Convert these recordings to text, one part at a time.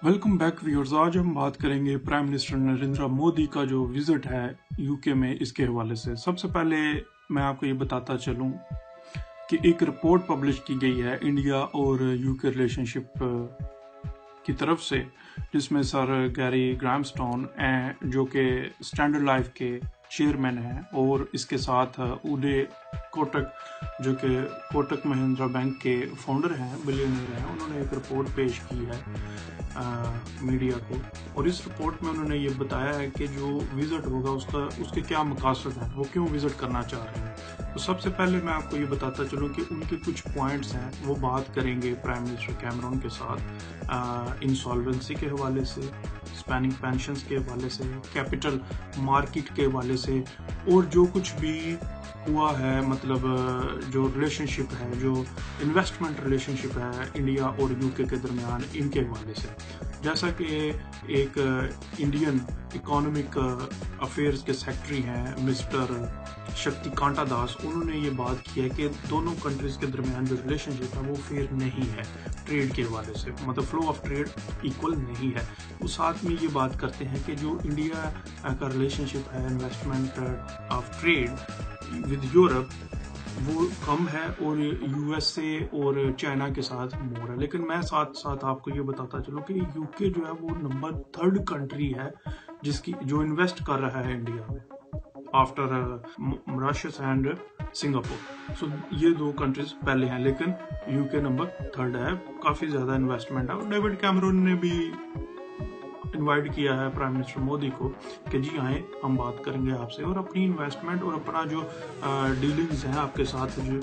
Welcome back viewers. आज हम बात करेंगे प्राइम मिनिस्टर नरेंद्र मोदी का जो विजिट है यूके में, इसके हवाले से। सबसे पहले मैं आपको ये बताता चलूं कि एक रिपोर्ट पब्लिश की गई है इंडिया और यूके रिलेशनशिप की तरफ से, जिसमें सर गैरी ग्रामस्टोन जो कि स्टैंडर्ड लाइफ के चेयरमैन हैं, और इसके साथ उदय कोटक जो कि कोटक महिंद्रा बैंक के फाउंडर हैं, बिलियनर हैं, उन्होंने एक रिपोर्ट पेश की है मीडिया को। और इस रिपोर्ट में उन्होंने ये बताया है कि जो विजिट होगा उसके क्या मकासद हैं, वो क्यों विजिट करना चाह रहे हैं। तो सबसे पहले मैं आपको ये बताता चलूँ कि उनके कुछ पॉइंट्स हैं, वो बात करेंगे प्राइम मिनिस्टर कैमरन के साथ इंसॉल्वेंसी के हवाले से, स्पैनिंग पेंशन्स के हवाले से, कैपिटल मार्केट के हवाले से, और जो कुछ भी हुआ है, मतलब जो रिलेशनशिप है, जो इन्वेस्टमेंट रिलेशनशिप है इंडिया और यूके के दरमियान, इनके हवाले से। जैसा कि एक इंडियन इकोनॉमिक अफेयर्स के सेक्रेटरी हैं मिस्टर शक्ति कांटा दास, उन्होंने ये बात की है कि दोनों कंट्रीज के दरमियान जो रिलेशनशिप है वो फेयर नहीं है ट्रेड के हवाले से, मतलब फ्लो ऑफ ट्रेड इक्वल नहीं है। वो साथ में ये बात करते हैं कि जो इंडिया का रिलेशनशिप है investment of trade with Europe, वो कम है, और यूएसए और चाइना के साथ मोर है। लेकिन मैं साथ साथ आपको ये बताता चलूँ कि यूके जो है वो नंबर 3rd कंट्री है जो इन्वेस्ट कर रहा है इंडिया में, आफ्टर मॉरिशस एंड सिंगापुर। सो ये दो कंट्रीज पहले हैं, लेकिन यूके नंबर 3rd है। काफी ज्यादा इन्वेस्टमेंट है, और डेविड कैमरन ने भी इनवाइट किया है प्राइम मिनिस्टर मोदी को कि जी आए, हम बात करेंगे आपसे, और अपनी इन्वेस्टमेंट और अपना जो डीलिंग्स हैं आपके साथ, जो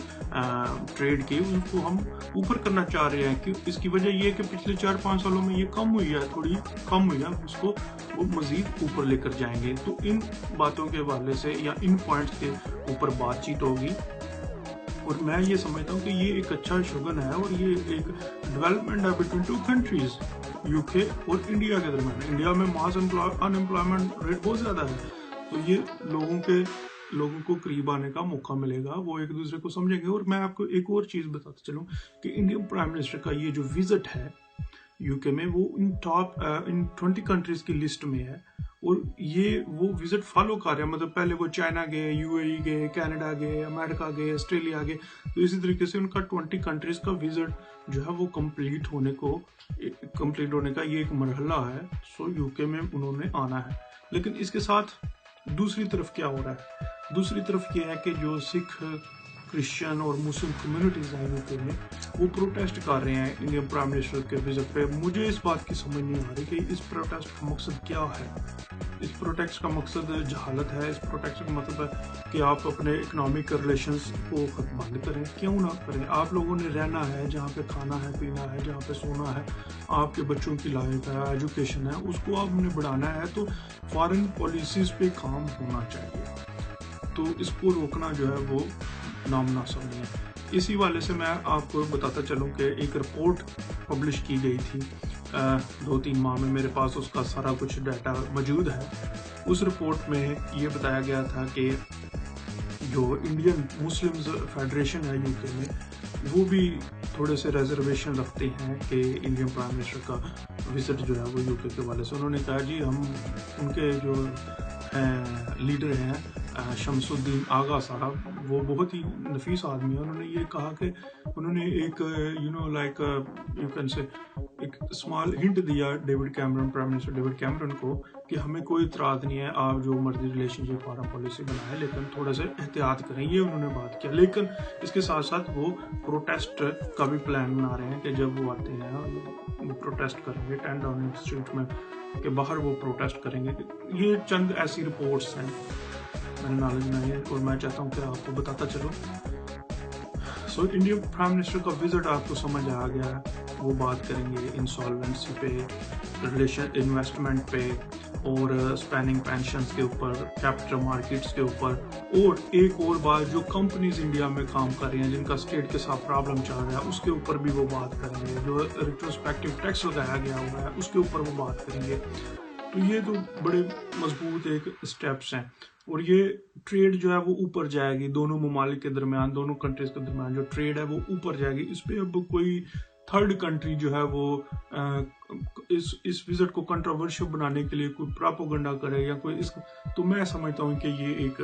ट्रेड की, उनको हम ऊपर करना चाह रहे हैं। कि इसकी वजह ये है कि पिछले 4-5 सालों में ये कम हुई है, थोड़ी कम हुई है, उसको वो मजीद ऊपर लेकर जाएंगे। तो इन बातों के हवाले से या इन पॉइंट्स के ऊपर बातचीत होगी, और मैं ये समझता हूँ कि ये एक अच्छा शुगन है, और ये एक डेवलपमेंट है बिटवीन 2 कंट्रीज, यूके और इंडिया के दरमियान। इंडिया में मास अनएम्प्लॉयमेंट रेट बहुत ज्यादा है, तो ये लोगों को करीब आने का मौका मिलेगा, वो एक दूसरे को समझेंगे। और मैं आपको एक और चीज बताता चलूँ कि इंडियन प्राइम मिनिस्टर का ये जो विजिट है यूके में, वो इन 20 कंट्रीज की लिस्ट में है, और ये वो विजिट फॉलो कर रहे हैं। मतलब पहले वो चाइना गए, यूएई गए, कनाडा गए, अमेरिका गए, ऑस्ट्रेलिया गए, तो इसी तरीके से उनका 20 कंट्रीज का विजिट जो है वो कंप्लीट होने का ये एक मरहला है। सो यूके में उन्होंने आना है। लेकिन इसके साथ दूसरी तरफ क्या हो रहा है? दूसरी तरफ ये है कि जो सिख, क्रिश्चियन और मुस्लिम कम्युनिटीज हैं यूके में, वो प्रोटेस्ट कर रहे हैं इंडियन प्राइम मिनिस्टर के विजिट पे। मुझे इस बात की समझ नहीं आ रही कि इस प्रोटेस्ट का मकसद क्या है। इस प्रोटेस्ट का मकसद जहालत है। इस प्रोटेस्ट का मतलब है कि आप अपने इकोनॉमिक रिलेशंस को बंद करें। क्यों ना करें? आप लोगों ने रहना है, जहाँ पे खाना है, पीना है, जहाँ पे सोना है, आपके बच्चों की लाइफ है, एजुकेशन है, उसको आपने बढ़ाना है, तो फॉरेन पॉलिसीज पे काम होना चाहिए। तो इसको रोकना जो है वो नामुनासिब नहीं है। इसी वाले से मैं आपको बताता चलूं कि एक रिपोर्ट पब्लिश की गई थी 2-3 माह में, मेरे पास उसका सारा कुछ डाटा मौजूद है। उस रिपोर्ट में ये बताया गया था कि जो इंडियन मुस्लिम्स फेडरेशन है यूके में, वो भी थोड़े से रिजर्वेशन रखते हैं कि इंडियन प्राइम मिनिस्टर का विजिट जो है वो यूके के वाले से। उन्होंने कहा जी हम उनके जो लीडर हैं शमसुद्दीन आगा साहब, वो बहुत ही नफीस आदमी है। उन्होंने ये कहा कि उन्होंने एक यू कैन से एक स्मॉल हिंट दिया प्राइम मिनिस्टर डेविड कैमरन को कि हमें कोई इतराज नहीं है, आप जो मर्जी रिलेशनशिप फॉरेन पॉलिसी बनाए, लेकिन थोड़ा सा एहतियात करें। ये उन्होंने बात किया। लेकिन इसके साथ साथ वो प्रोटेस्ट का भी प्लान बना रहे हैं कि जब वो आते हैं वो प्रोटेस्ट करेंगे 10 डाउनिंग स्ट्रीट में के बाहर, वो प्रोटेस्ट करेंगे। ये चंद ऐसी रिपोर्ट्स हैं, मैंने नॉलेज में है, और मैं चाहता हूँ कि आपको बताता चलो। सो इंडियन प्राइम मिनिस्टर का विजिट आपको समझ आ गया। वो बात करेंगे इंसॉल्वेंसी पे, रिलेशन इन्वेस्टमेंट पे, और स्पैनिंग पेंशन्स के ऊपर, कैपिटल मार्केट्स के ऊपर, और एक और बात, जो कंपनीज इंडिया में काम कर रही हैं जिनका स्टेट के साथ प्रॉब्लम चल रहा है, उसके ऊपर भी वो बात करेंगे। जो रिट्रोस्पेक्टिव टैक्स लगाया गया हुआ है उसके ऊपर वो बात करेंगे। तो ये तो बड़े मजबूत एक स्टेप्स हैं, और ये ट्रेड जो है वो ऊपर जाएगी। दोनों ममालिक के दरमियान, दोनों कंट्रीज के दरमियान जो ट्रेड है वो ऊपर जाएगी। इस पे अब कोई تھرڈ کنٹری جو ہے وہ اس وزٹ کو کنٹروورشل بنانے کے لیے کوئی پراپوگنڈا کرے یا کوئی تو میں سمجھتا ہوں کہ یہ ایک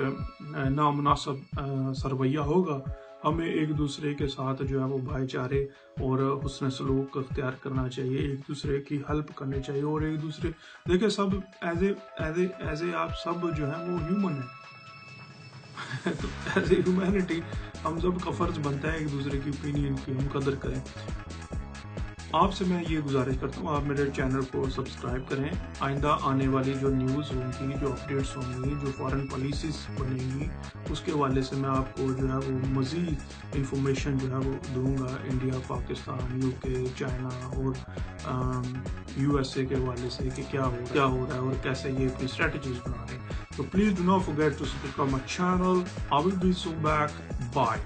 نامناسب سرویہ ہوگا. ہمیں ایک دوسرے کے ساتھ جو ہے وہ بھائی چارے اور حسن سلوک اختیار کرنا چاہیے, ایک دوسرے کی ہیلپ کرنی چاہیے, اور ایک دوسرے دیکھیں سب ایز اے آپ سب جو ہے وہ ہیومن ہے. تو ایز اے ہیومینٹی ہم سب کا فرض بنتا ہے ایک دوسرے کی اوپینین کی ہم قدر کریں. آپ سے میں یہ گزارش کرتا ہوں آپ میرے چینل کو سبسکرائب کریں. آئندہ آنے والی جو نیوز ہوں گی, جو اپڈیٹس ہوں گی, جو فارن پالیسیز بنے گی, اس کے حوالے سے میں آپ کو جو ہے وہ مزید انفارمیشن جو ہے وہ دوں گا. انڈیا, پاکستان, یو کے, چائنا اور یو ایس اے کے حوالے سے کہ کیا ہو رہا ہے اور کیسے یہ اپنی اسٹریٹجیز بنا رہے ہیں. So please do not forget to subscribe my channel. I will be so back. Bye.